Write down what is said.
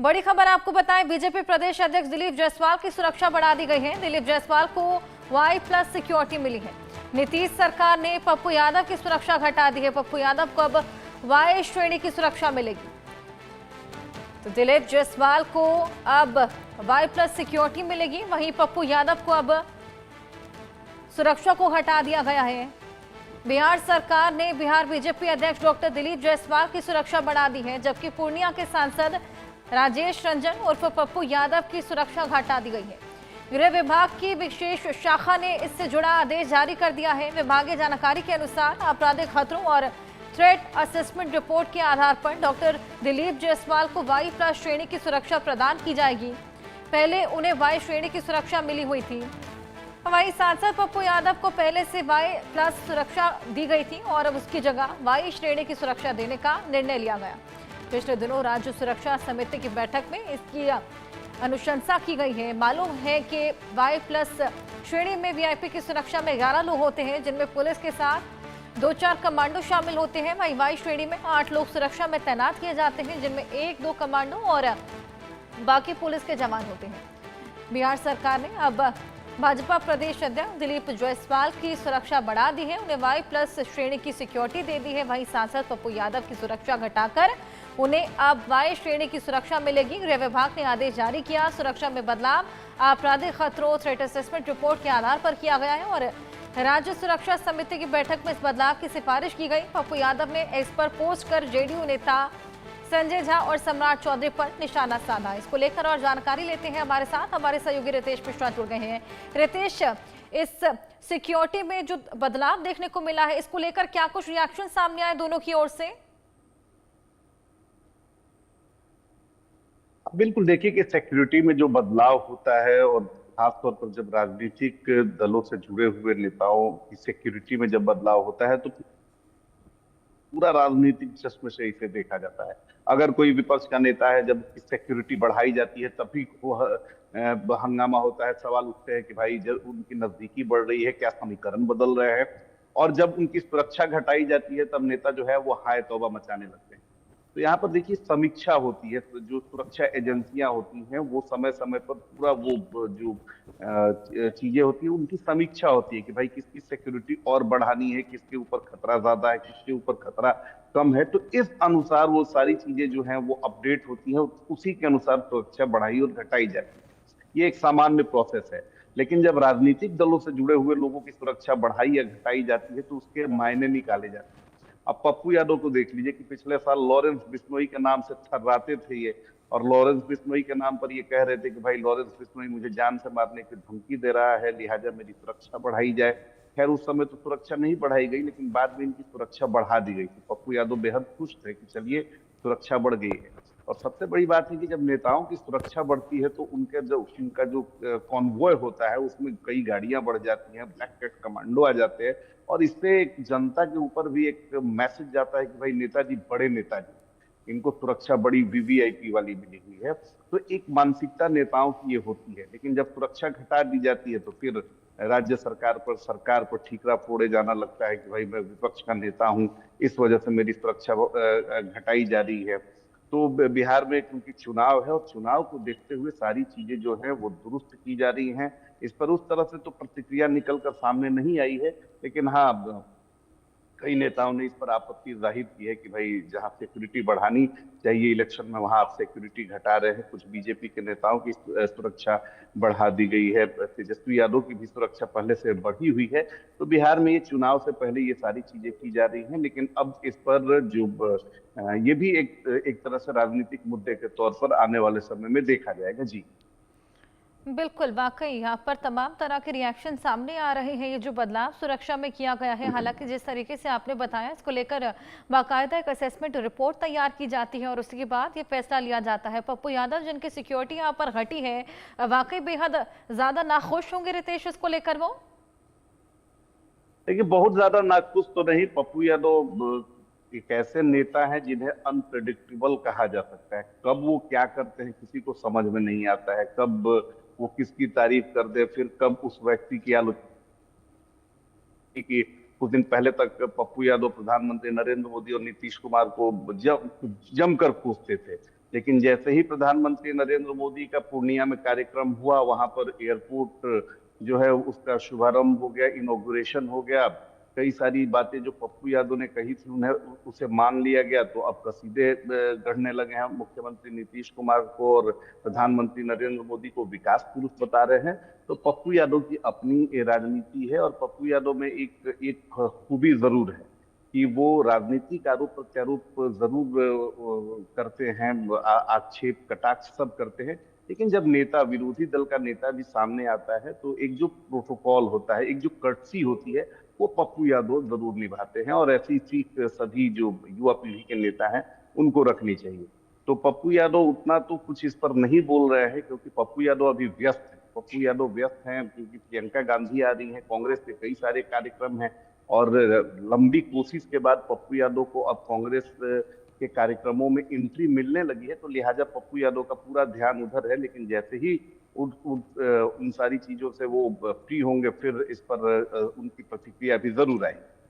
बड़ी खबर आपको बताएं, बीजेपी प्रदेश अध्यक्ष दिलीप जायसवाल की सुरक्षा बढ़ा दी गई है। दिलीप जायसवाल को Y+ सिक्योरिटी मिली है। नीतीश सरकार ने पप्पू यादव की सुरक्षा घटा दी है। पप्पू यादव को अब Y श्रेणी की सुरक्षा मिलेगी। तो दिलीप जायसवाल को अब Y+ सिक्योरिटी मिलेगी, वहीं पप्पू यादव को अब सुरक्षा को हटा दिया गया है। बिहार सरकार ने बिहार बीजेपी अध्यक्ष डॉक्टर दिलीप जायसवाल की सुरक्षा बढ़ा दी है, जबकि पूर्णिया के सांसद राजेश रंजन उर्फ पप्पू यादव की सुरक्षा घटा दी गई है। गृह विभाग की विशेष शाखा ने इससे जुड़ा आदेश जारी कर दिया है। विभागीय जानकारी के अनुसार आपराधिक खतरों और थ्रेट असेसमेंट रिपोर्ट के आधार पर डॉक्टर दिलीप जायसवाल को Y+ श्रेणी की सुरक्षा प्रदान की जाएगी। पहले उन्हें Y श्रेणी की सुरक्षा मिली हुई थी। वहीं सांसद पप्पू यादव को पहले से Y+ सुरक्षा दी गई थी और अब उसकी जगह Y श्रेणी की सुरक्षा देने का निर्णय लिया गया। पिछले दिनों राज्य सुरक्षा समिति की बैठक में इसकी अनुशंसा की गई है। मालूम है कि Y+ श्रेणी में VIP की सुरक्षा में 11 लोग होते हैं, जिनमें पुलिस के साथ 2-4 कमांडो शामिल होते हैं। वहीं Y श्रेणी में 8 लोग सुरक्षा में तैनात किए जाते हैं, जिनमें 1-2 कमांडो और बाकी पुलिस के जवान होते हैं। बिहार सरकार ने अब भाजपा प्रदेश अध्यक्ष दिलीप जायसवाल की सुरक्षा बढ़ा दी है, उन्हें Y+ श्रेणी की सिक्योरिटी दे दी है। वहीं सांसद पप्पू यादव की सुरक्षा घटाकर उन्हें अब Y श्रेणी की सुरक्षा मिलेगी। गृह विभाग ने आदेश जारी किया। सुरक्षा में बदलाव आपराधिक खतरों थ्रेट असेसमेंट रिपोर्ट के आधार पर किया गया है और राज्य सुरक्षा समिति की बैठक में इस बदलाव की सिफारिश की गई। पप्पू यादव ने एक्स पर पोस्ट कर JDU नेता संजय झा और सम्राट चौधरी पर निशाना साधा। इसको लेकर और जानकारी लेते हैं, हमारे साथ हमारे सहयोगी रितेश मिश्रा जुड़ गए हैं। रितेश, इस सिक्योरिटी में जो बदलाव देखने को मिला है, इसको लेकर क्या कुछ रिएक्शन सामने आए दोनों की ओर से? बिल्कुल, देखिए कि सिक्योरिटी में जो बदलाव होता है और खासतौर पर जब राजनीतिक दलों से जुड़े हुए नेताओं की सिक्योरिटी में जब बदलाव होता है तो पूरा राजनीतिक चश्मे से इसे देखा जाता है। अगर कोई विपक्ष का नेता है, जब सिक्योरिटी बढ़ाई जाती है तभी वो हंगामा होता है, सवाल उठते हैं कि भाई जब उनकी नजदीकी बढ़ रही है, क्या समीकरण बदल रहे हैं। और जब उनकी सुरक्षा घटाई जाती है तब नेता जो है वो हाय तौबा मचाने लगते हैं। तो यहाँ पर देखिए समीक्षा होती है, तो जो सुरक्षा एजेंसियां होती हैं वो समय समय पर पूरा वो जो चीजें होती है उनकी समीक्षा होती है कि भाई किसकी सिक्योरिटी और बढ़ानी है, किसके ऊपर खतरा ज्यादा है, किसके ऊपर खतरा कम है। तो इस अनुसार वो सारी चीजें जो हैं वो अपडेट होती हैं, उसी के अनुसार सुरक्षा बढ़ाई और घटाई जाती है। ये एक सामान्य प्रोसेस है। लेकिन जब राजनीतिक दलों से जुड़े हुए लोगों की सुरक्षा बढ़ाई या घटाई जाती है तो उसके मायने निकाले जाते हैं। अब पप्पू यादव को देख लीजिए कि पिछले साल लॉरेंस बिश्नोई के नाम से थर्राते थे ये, और लॉरेंस बिश्नोई के नाम पर ये कह रहे थे कि भाई लॉरेंस बिश्नोई मुझे जान से मारने की धमकी दे रहा है, लिहाजा मेरी सुरक्षा बढ़ाई जाए। खैर उस समय तो सुरक्षा नहीं बढ़ाई गई, लेकिन बाद में इनकी सुरक्षा बढ़ा दी गई थी। पप्पू यादव बेहद खुश थे कि चलिए सुरक्षा बढ़ गई है। और सबसे बड़ी बात है कि जब नेताओं की सुरक्षा बढ़ती है तो उनका जो कॉन्वॉय होता है उसमें कई गाड़ियां बढ़ जाती हैं, ब्लैक कैट कमांडो आ जाते हैं, और इससे एक जनता के ऊपर भी एक मैसेज जाता है कि भाई नेताजी बड़े नेताजी, इनको सुरक्षा बड़ी VVIP वाली मिली हुई है। तो एक मानसिकता नेताओं की ये होती है। लेकिन जब सुरक्षा घटा दी जाती है तो फिर राज्य सरकार पर ठीकरा फोड़े जाना लगता है कि भाई मैं विपक्ष का नेता हूं, इस वजह से मेरी सुरक्षा घटाई जा रही है। तो बिहार में क्योंकि चुनाव है और चुनाव को देखते हुए सारी चीजें जो है वो दुरुस्त की जा रही हैं। इस पर उस तरह से तो प्रतिक्रिया निकल कर सामने नहीं आई है, लेकिन हाँ कई नेताओं ने इस पर आपत्ति जाहिर की है कि भाई जहां सिक्योरिटी बढ़ानी चाहिए इलेक्शन में, वहां आप सिक्योरिटी घटा रहे हैं। कुछ बीजेपी के नेताओं की सुरक्षा बढ़ा दी गई है, तेजस्वी यादव की भी सुरक्षा पहले से बढ़ी हुई है। तो बिहार में ये चुनाव से पहले ये सारी चीजें की जा रही हैं, लेकिन अब इस पर जो ये भी एक तरह से राजनीतिक मुद्दे के तौर पर आने वाले समय में देखा जाएगा। जी बिल्कुल, वाकई यहाँ पर तमाम तरह के रिएक्शन सामने आ रहे हैं। ये जो बदलाव सुरक्षा में किया गया है, हालांकि जिस तरीके से आपने बताया, इसको लेकर बाकायदा एक असेसमेंट रिपोर्ट तैयार की जाती है और उसके बाद ये फैसला लिया जाता है। पप्पू यादव जिनकी सिक्योरिटी यहाँ पर घटी है, वाकई बेहद ज्यादा नाखुश होंगे रितेश इसको लेकर वो? देखिए बहुत ज्यादा नाखुश तो नहीं। पप्पू यादव एक ऐसे नेता हैं जिन्हें अनप्रेडिक्टेबल कहा जा सकता है। कब वो क्या करते हैं किसी को समझ में नहीं आता है, कब वो किसकी तारीफ कर दे, फिर कब उस व्यक्ति की आलोचना की। कुछ दिन पहले तक पप्पू यादव प्रधानमंत्री नरेंद्र मोदी और नीतीश कुमार को जमकर कोसते थे। लेकिन जैसे ही प्रधानमंत्री नरेंद्र मोदी का पूर्णिया में कार्यक्रम हुआ, वहां पर एयरपोर्ट जो है उसका शुभारंभ हो गया, इनॉग्रेशन हो गया, कई सारी बातें जो पप्पू यादव ने कही थी उन्हें उसे मान लिया गया, तो अब कसीदे गढ़ने लगे हैं मुख्यमंत्री नीतीश कुमार को और प्रधानमंत्री नरेंद्र मोदी को विकास पुरुष बता रहे हैं। तो पप्पू यादव की अपनी राजनीति है, और पप्पू यादव में एक एक खूबी जरूर है कि वो राजनीतिक आरोप प्रत्यारोप जरूर करते हैं, आक्षेप कटाक्ष सब करते हैं, लेकिन जब नेता, विरोधी दल का नेता भी सामने आता है तो एक जो प्रोटोकॉल होता है, एक जो कर्टसी होती है, वो पप्पू यादव जरूर निभाते हैं, और ऐसी सीख सभी जो युवा पीढ़ी के नेता हैं उनको रखनी चाहिए। तो पप्पू यादव उतना तो कुछ इस पर नहीं बोल रहे हैं, क्योंकि पप्पू यादव अभी व्यस्त है। पप्पू यादव व्यस्त हैं क्योंकि प्रियंका गांधी आ रही हैं, कांग्रेस के कई सारे कार्यक्रम हैं, और लंबी कोशिश के बाद पप्पू यादव को अब कांग्रेस के कार्यक्रमों में एंट्री मिलने लगी है, तो लिहाजा पप्पू यादव का पूरा ध्यान उधर है। लेकिन जैसे ही उन सारी चीजों से वो फ्री होंगे, फिर इस पर उनकी प्रतिक्रिया भी जरूर आएगी।